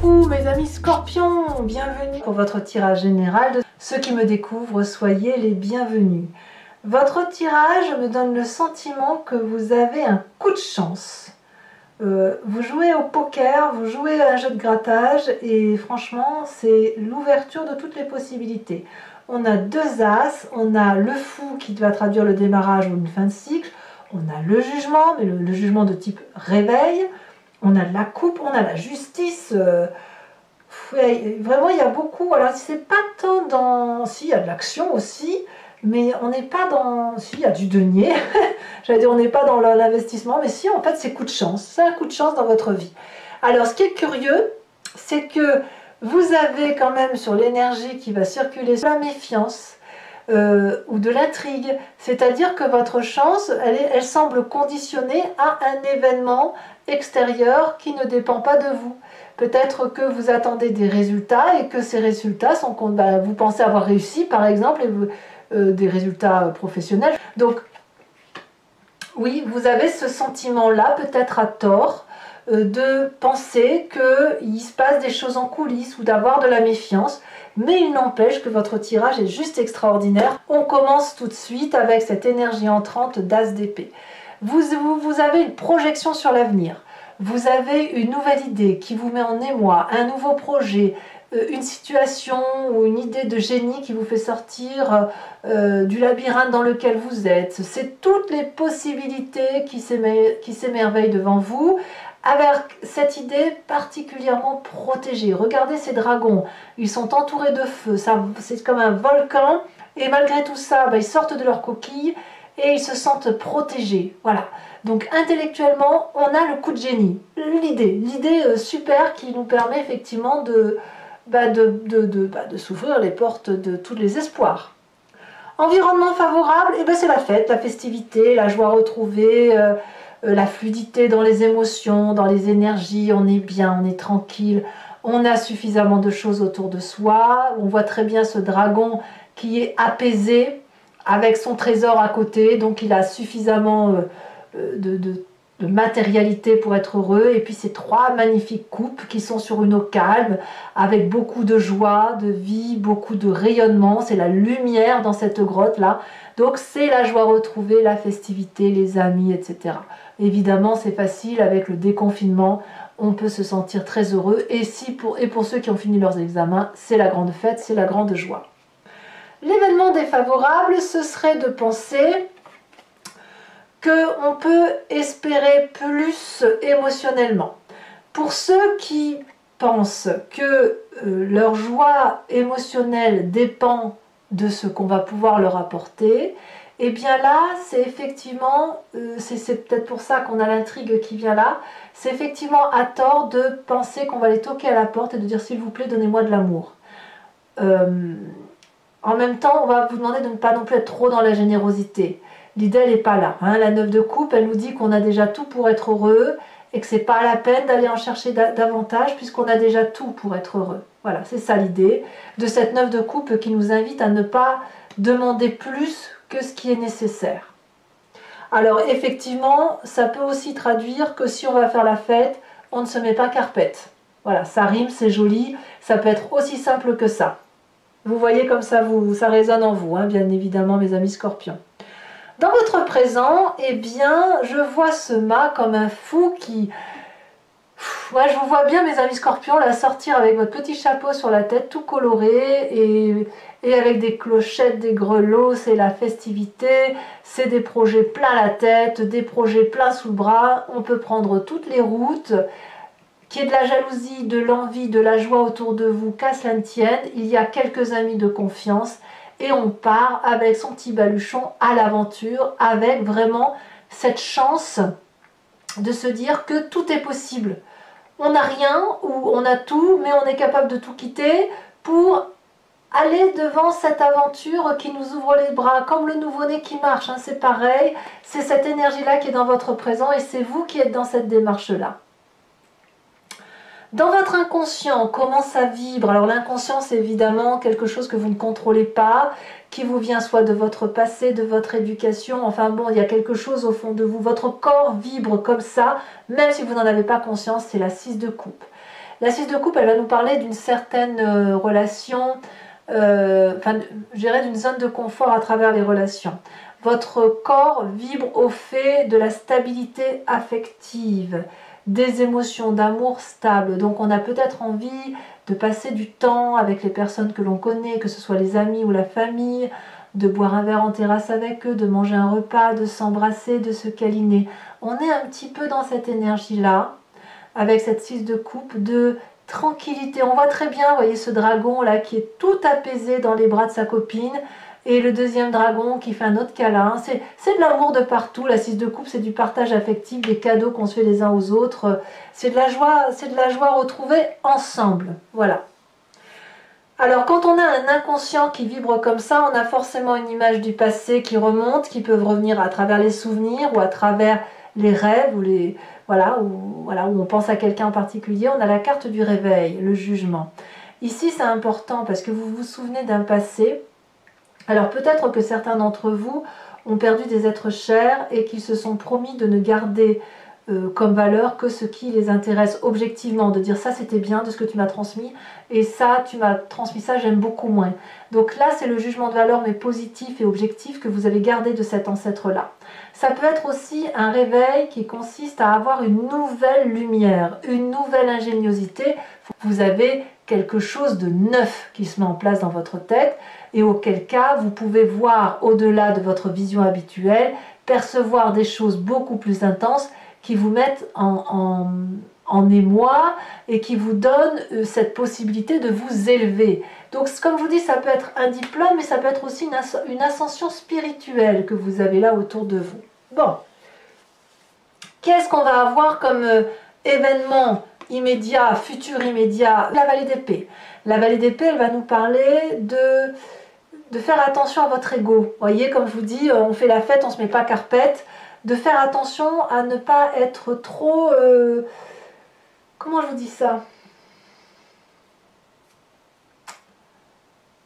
Coucou mes amis scorpions, bienvenue pour votre tirage général. Ceux qui me découvrent, soyez les bienvenus. Votre tirage me donne le sentiment que vous avez un coup de chance. Vous jouez au poker, vous jouez à un jeu de grattage et franchement c'est l'ouverture de toutes les possibilités. On a deux as, on a le fou qui doit traduire le démarrage ou une fin de cycle, on a le jugement, mais le jugement de type réveil, on a la coupe, on a la justice. Vraiment il y a beaucoup, voilà, c'est pas tant dans... Si, il y a de l'action aussi, mais on n'est pas dans... Si, il y a du denier, j'allais dire on n'est pas dans l'investissement, mais si, en fait c'est coup de chance, c'est un coup de chance dans votre vie. Alors ce qui est curieux, c'est que vous avez quand même sur l'énergie qui va circuler la méfiance ou de l'intrigue, c'est-à-dire que votre chance, elle semble conditionnée à un événement extérieur qui ne dépend pas de vous. Peut-être que vous attendez des résultats et que ces résultats sont, vous pensez avoir réussi par exemple, des résultats professionnels. Donc oui, vous avez ce sentiment-là, peut-être à tort, de penser qu'il se passe des choses en coulisses ou d'avoir de la méfiance, mais il n'empêche que votre tirage est juste extraordinaire. On commence tout de suite avec cette énergie entrante d'As d'épée. Vous avez une projection sur l'avenir, vous avez une nouvelle idée qui vous met en émoi, un nouveau projet, une situation ou une idée de génie qui vous fait sortir du labyrinthe dans lequel vous êtes. C'est toutes les possibilités qui s'émerveillent devant vous, avec cette idée particulièrement protégée. Regardez ces dragons, ils sont entourés de feu, c'est comme un volcan, et malgré tout ça, ils sortent de leur coquille et ils se sentent protégés. Voilà. Donc intellectuellement, on a le coup de génie, l'idée super qui nous permet effectivement de s'ouvrir les portes de tous les espoirs. Environnement favorable, c'est la fête, la festivité, la joie retrouvée, la fluidité dans les émotions, dans les énergies, on est bien, on est tranquille, on a suffisamment de choses autour de soi, on voit très bien ce dragon qui est apaisé avec son trésor à côté, donc il a suffisamment de matérialité pour être heureux, et puis ces trois magnifiques coupes qui sont sur une eau calme, avec beaucoup de joie, de vie, beaucoup de rayonnement, c'est la lumière dans cette grotte là, donc c'est la joie retrouvée, la festivité, les amis, etc. Évidemment c'est facile avec le déconfinement, on peut se sentir très heureux, et pour ceux qui ont fini leurs examens, c'est la grande fête, c'est la grande joie. L'événement défavorable, ce serait de penser qu'on peut espérer plus émotionnellement. Pour ceux qui pensent que leur joie émotionnelle dépend de ce qu'on va pouvoir leur apporter, et bien là, c'est effectivement, c'est peut-être pour ça qu'on a l'intrigue qui vient là, c'est effectivement à tort de penser qu'on va les toquer à la porte et de dire « s'il vous plaît, donnez-moi de l'amour ». En même temps, on va vous demander de ne pas non plus être trop dans la générosité. L'idée, elle n'est pas là. La 9 de coupe, elle nous dit qu'on a déjà tout pour être heureux et que c'est pas la peine d'aller en chercher davantage puisqu'on a déjà tout pour être heureux. Voilà, c'est ça l'idée de cette 9 de coupe qui nous invite à ne pas demander plus que ce qui est nécessaire. Alors effectivement, ça peut aussi traduire que si on va faire la fête, on ne se met pas carpette. Voilà, ça rime, c'est joli, ça peut être aussi simple que ça. Vous voyez comme ça, ça résonne en vous, bien évidemment mes amis scorpions. Dans votre présent, je vois ce mât comme un fou qui... je vous vois bien mes amis scorpions là sortir avec votre petit chapeau sur la tête tout coloré et avec des clochettes, des grelots, c'est la festivité, c'est des projets plein la tête, des projets plein sous le bras, on peut prendre toutes les routes, qu'il y ait de la jalousie, de l'envie, de la joie autour de vous, qu'à cela ne tienne, il y a quelques amis de confiance et on part avec son petit baluchon à l'aventure, avec vraiment cette chance de se dire que tout est possible. On n'a rien ou on a tout, mais on est capable de tout quitter pour aller devant cette aventure qui nous ouvre les bras, comme le nouveau-né qui marche, c'est pareil, c'est cette énergie-là qui est dans votre présent et c'est vous qui êtes dans cette démarche-là. Dans votre inconscient, comment ça vibre? Alors l'inconscient, c'est évidemment quelque chose que vous ne contrôlez pas, qui vous vient soit de votre passé, de votre éducation, enfin bon, il y a quelque chose au fond de vous. Votre corps vibre comme ça, même si vous n'en avez pas conscience, c'est la 6 de coupe. La 6 de coupe, elle va nous parler d'une certaine relation, enfin, je dirais d'une zone de confort à travers les relations. Votre corps vibre au fait de la stabilité affective, des émotions d'amour stables. Donc on a peut-être envie de passer du temps avec les personnes que l'on connaît, que ce soit les amis ou la famille, de boire un verre en terrasse avec eux, de manger un repas, de s'embrasser, de se câliner. On est un petit peu dans cette énergie-là, avec cette 6 de coupe, de tranquillité. On voit très bien, vous voyez ce dragon là qui est tout apaisé dans les bras de sa copine, et le deuxième dragon qui fait un autre câlin. C'est de l'amour de partout. La 6 de coupe, c'est du partage affectif, des cadeaux qu'on se fait les uns aux autres. C'est de la joie retrouvée ensemble. Voilà. Alors quand on a un inconscient qui vibre comme ça, on a forcément une image du passé qui remonte, qui peut revenir à travers les souvenirs ou à travers les rêves ou où on pense à quelqu'un en particulier. On a la carte du réveil, le jugement. Ici c'est important parce que vous vous souvenez d'un passé. Alors peut-être que certains d'entre vous ont perdu des êtres chers et qu'ils se sont promis de ne garder comme valeur que ce qui les intéresse objectivement, de dire ça c'était bien de ce que tu m'as transmis et ça tu m'as transmis ça, j'aime beaucoup moins. Donc là c'est le jugement de valeur mais positif et objectif que vous avez gardé de cet ancêtre là. Ça peut être aussi un réveil qui consiste à avoir une nouvelle lumière, une nouvelle ingéniosité. Vous avez quelque chose de neuf qui se met en place dans votre tête et auquel cas vous pouvez voir au-delà de votre vision habituelle, percevoir des choses beaucoup plus intenses qui vous mettent en émoi et qui vous donnent cette possibilité de vous élever. Donc comme je vous dis, ça peut être un diplôme, mais ça peut être aussi une ascension spirituelle que vous avez là autour de vous. Bon, qu'est-ce qu'on va avoir comme événement immédiat, futur immédiat? La vallée d'épée. La vallée d'épée, elle va nous parler de faire attention à votre ego. Vous voyez, comme je vous dis, on fait la fête, on ne se met pas carpette. De faire attention à ne pas être trop... comment je vous dis ça?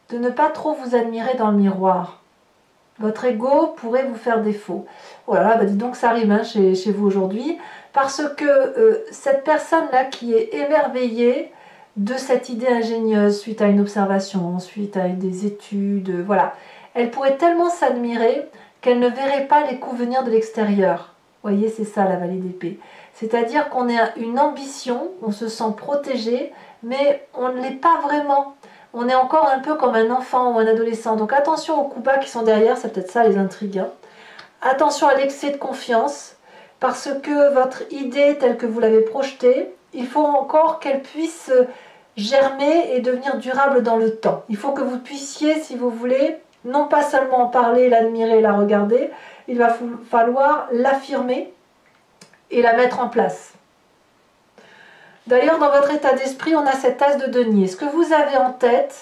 De ne pas trop vous admirer dans le miroir. Votre ego pourrait vous faire défaut. Oh là là, bah dis donc ça rime hein, chez vous aujourd'hui. Parce que cette personne-là qui est émerveillée de cette idée ingénieuse suite à une observation, suite à des études, voilà. Elle pourrait tellement s'admirer qu'elle ne verrait pas les coups venir de l'extérieur. Vous voyez, c'est ça la vallée d'épée. C'est-à-dire qu'on a une ambition, on se sent protégé, mais on ne l'est pas vraiment. On est encore un peu comme un enfant ou un adolescent. Donc attention aux coups bas qui sont derrière, c'est peut-être ça les intrigues. Hein. Attention à l'excès de confiance, parce que votre idée telle que vous l'avez projetée, il faut encore qu'elle puisse germer et devenir durable dans le temps. Il faut que vous puissiez, si vous voulez, non pas seulement en parler, l'admirer, la regarder, il va falloir l'affirmer et la mettre en place. D'ailleurs, dans votre état d'esprit, on a cet as de denier. Ce que vous avez en tête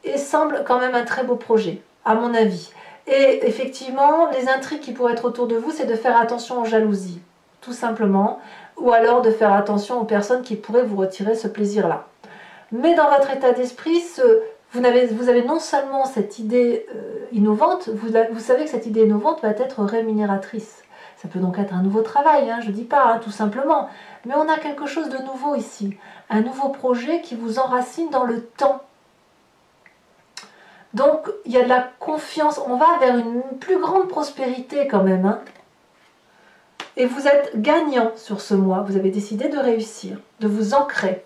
et semble quand même un très beau projet, à mon avis. Et effectivement, les intrigues qui pourraient être autour de vous, c'est de faire attention aux jalousies, tout simplement, ou alors de faire attention aux personnes qui pourraient vous retirer ce plaisir-là. Mais dans votre état d'esprit, vous avez non seulement cette idée innovante, vous savez que cette idée innovante va être rémunératrice. Ça peut donc être un nouveau travail, hein, je ne dis pas, hein, tout simplement. Mais on a quelque chose de nouveau ici. Un nouveau projet qui vous enracine dans le temps. Donc, il y a de la confiance. On va vers une plus grande prospérité quand même. Hein. Et vous êtes gagnant sur ce mois. Vous avez décidé de réussir, de vous ancrer.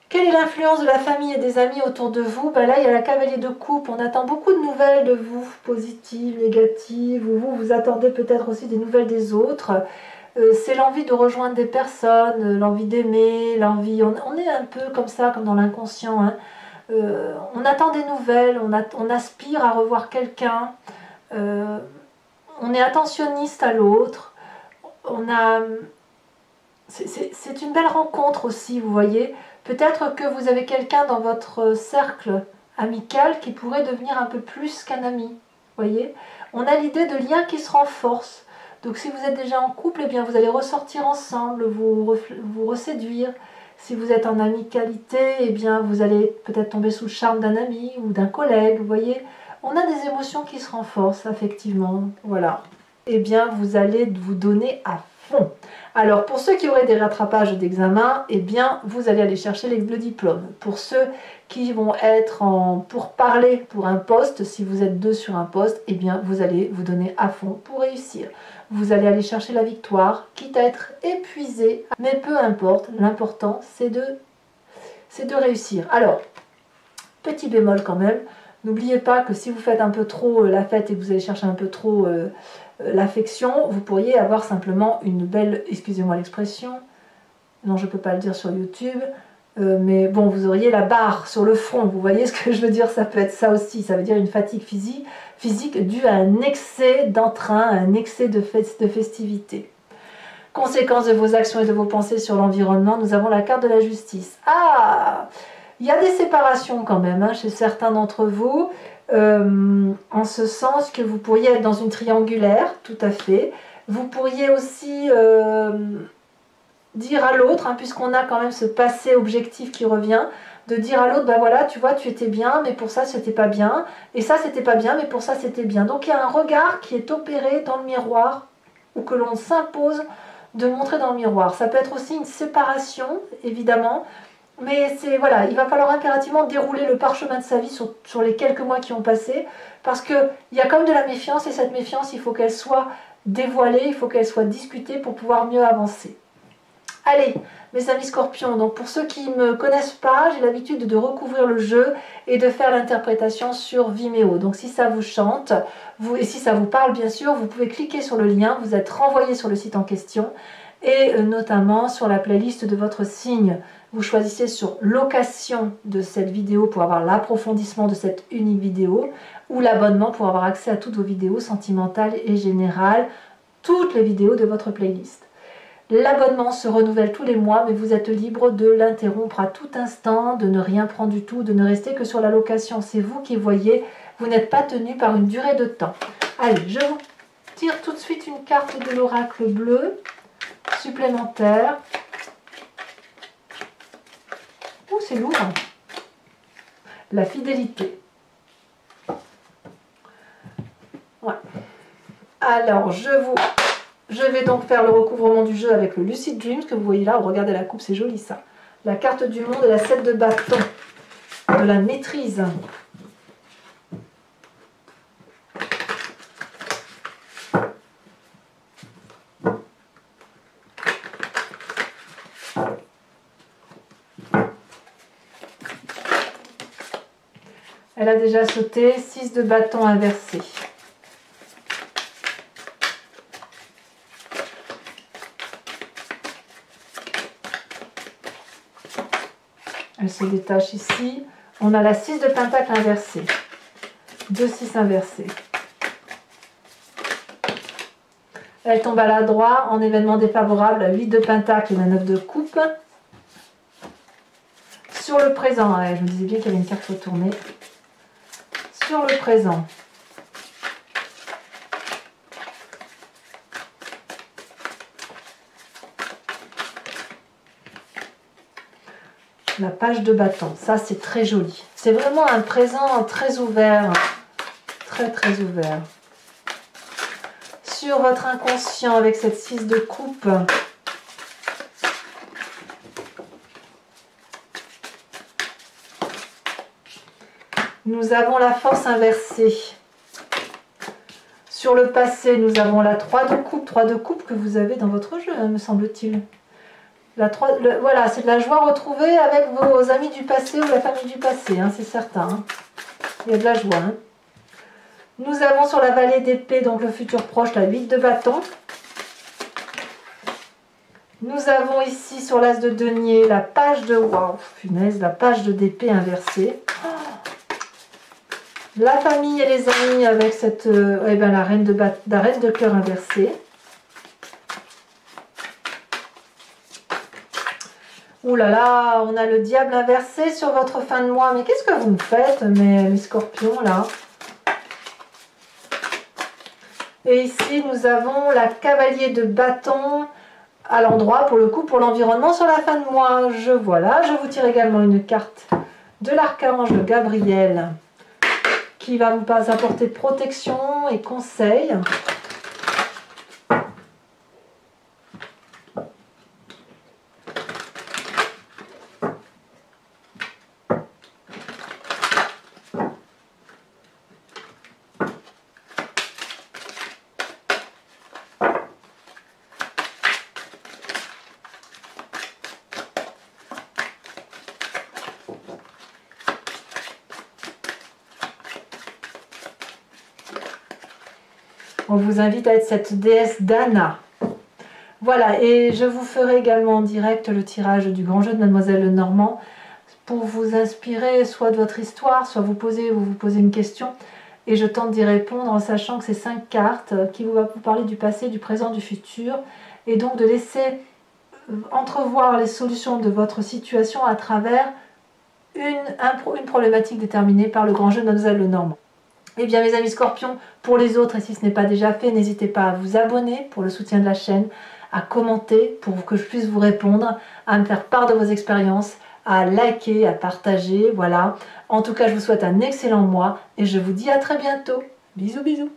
Quelle est l'influence de la famille et des amis autour de vous? Ben là, il y a la cavalier de coupe. On attend beaucoup de nouvelles de vous, positives, négatives, ou vous attendez peut-être aussi des nouvelles des autres. C'est l'envie de rejoindre des personnes, l'envie d'aimer, l'envie... On est un peu comme ça, comme dans l'inconscient. Hein. On attend des nouvelles, on aspire à revoir quelqu'un. On est attentionniste à l'autre. C'est une belle rencontre aussi, vous voyez. Peut-être que vous avez quelqu'un dans votre cercle amical qui pourrait devenir un peu plus qu'un ami. Voyez, on a l'idée de liens qui se renforcent. Donc si vous êtes déjà en couple, eh bien vous allez ressortir ensemble, vous reséduire. Si vous êtes en amicalité, eh bien vous allez peut-être tomber sous le charme d'un ami ou d'un collègue. Vous voyez, on a des émotions qui se renforcent affectivement. Voilà. Eh bien vous allez vous donner à fond. Alors, pour ceux qui auraient des rattrapages d'examen, eh bien, vous allez aller chercher le diplôme. Pour ceux qui vont être pour parler pour un poste, si vous êtes deux sur un poste, eh bien, vous allez vous donner à fond pour réussir. Vous allez aller chercher la victoire, quitte à être épuisé, mais peu importe, l'important, c'est de réussir. Alors, petit bémol quand même, n'oubliez pas que si vous faites un peu trop la fête et que vous allez chercher un peu trop l'affection, vous pourriez avoir simplement une belle, excusez-moi l'expression, non je ne peux pas le dire sur YouTube, mais bon, vous auriez la barre sur le front, vous voyez ce que je veux dire, ça peut être ça aussi, ça veut dire une fatigue physique due à un excès d'entrain, un excès de festivité. Conséquence de vos actions et de vos pensées sur l'environnement, nous avons la carte de la justice. Ah, il y a des séparations quand même hein, chez certains d'entre vous, en ce sens que vous pourriez être dans une triangulaire, tout à fait. Vous pourriez aussi dire à l'autre, hein, puisqu'on a quand même ce passé objectif qui revient, de dire à l'autre, ben voilà, tu vois, tu étais bien, mais pour ça, c'était pas bien, et ça, c'était pas bien, mais pour ça, c'était bien. Donc, il y a un regard qui est opéré dans le miroir, ou que l'on s'impose de montrer dans le miroir. Ça peut être aussi une séparation, évidemment, mais c'est voilà, il va falloir impérativement dérouler le parchemin de sa vie sur les quelques mois qui ont passé, parce qu'il y a comme de la méfiance, et cette méfiance, il faut qu'elle soit dévoilée, il faut qu'elle soit discutée pour pouvoir mieux avancer. Allez, mes amis scorpions, donc pour ceux qui ne me connaissent pas, j'ai l'habitude de recouvrir le jeu et de faire l'interprétation sur Vimeo. Donc si ça vous chante, et si ça vous parle bien sûr, vous pouvez cliquer sur le lien, vous êtes renvoyé sur le site en question et notamment sur la playlist de votre signe. Vous choisissez sur location de cette vidéo pour avoir l'approfondissement de cette unique vidéo ou l'abonnement pour avoir accès à toutes vos vidéos sentimentales et générales, toutes les vidéos de votre playlist. L'abonnement se renouvelle tous les mois, mais vous êtes libre de l'interrompre à tout instant, de ne rien prendre du tout, de ne rester que sur la location. C'est vous qui voyez, vous n'êtes pas tenu par une durée de temps. Allez, je vous tire tout de suite une carte de l'oracle bleu supplémentaire. Oh, c'est lourd. La fidélité. Ouais. Alors, je vais donc faire le recouvrement du jeu avec le Lucid Dreams que vous voyez là. Regardez la coupe, c'est joli ça. La carte du monde et la 7 de bâton. De la maîtrise. Elle a déjà sauté. 6 de bâton inversé. Elle se détache ici. On a la 6 de pentacle inversée. 2 6 inversés. Elle tombe à la droite en événement défavorable. La 8 de pentacle et la 9 de coupe. Sur le présent, ouais, je me disais bien qu'il y avait une carte retournée. Sur le présent. La page de bâton, ça c'est très joli. C'est vraiment un présent très ouvert, très très ouvert. Sur votre inconscient avec cette 6 de coupe, nous avons la force inversée. Sur le passé, nous avons la 3 de coupe que vous avez dans votre jeu, me semble-t-il. Voilà, c'est de la joie retrouvée avec vos amis du passé ou la famille du passé, hein, c'est certain. Hein. Il y a de la joie. Hein. Nous avons sur la vallée d'épée, donc le futur proche, la 8 de bâton. Nous avons ici sur l'as de denier la page de... Waouh, punaise, la page de d'épée inversée. La famille et les amis avec cette... la reine de cœur inversée. Ouh là là, on a le diable inversé sur votre fin de mois. Mais qu'est-ce que vous me faites, mes scorpions, là? Et ici, nous avons la cavalier de bâton à l'endroit, pour le coup, pour l'environnement sur la fin de mois. Voilà, je vous tire également une carte de l'archange Gabriel qui va vous apporter protection et conseil. On vous invite à être cette déesse Dana. Voilà, et je vous ferai également en direct le tirage du grand jeu de Mademoiselle Lenormand pour vous inspirer soit de votre histoire, soit vous posez une question. Et je tente d'y répondre en sachant que c'est 5 cartes qui vont vous parler du passé, du présent, du futur. Et donc de laisser entrevoir les solutions de votre situation à travers une problématique déterminée par le grand jeu de Mademoiselle Lenormand. Eh bien mes amis scorpions, pour les autres, et si ce n'est pas déjà fait, n'hésitez pas à vous abonner pour le soutien de la chaîne, à commenter pour que je puisse vous répondre, à me faire part de vos expériences, à liker, à partager, voilà. En tout cas, je vous souhaite un excellent mois et je vous dis à très bientôt. Bisous, bisous.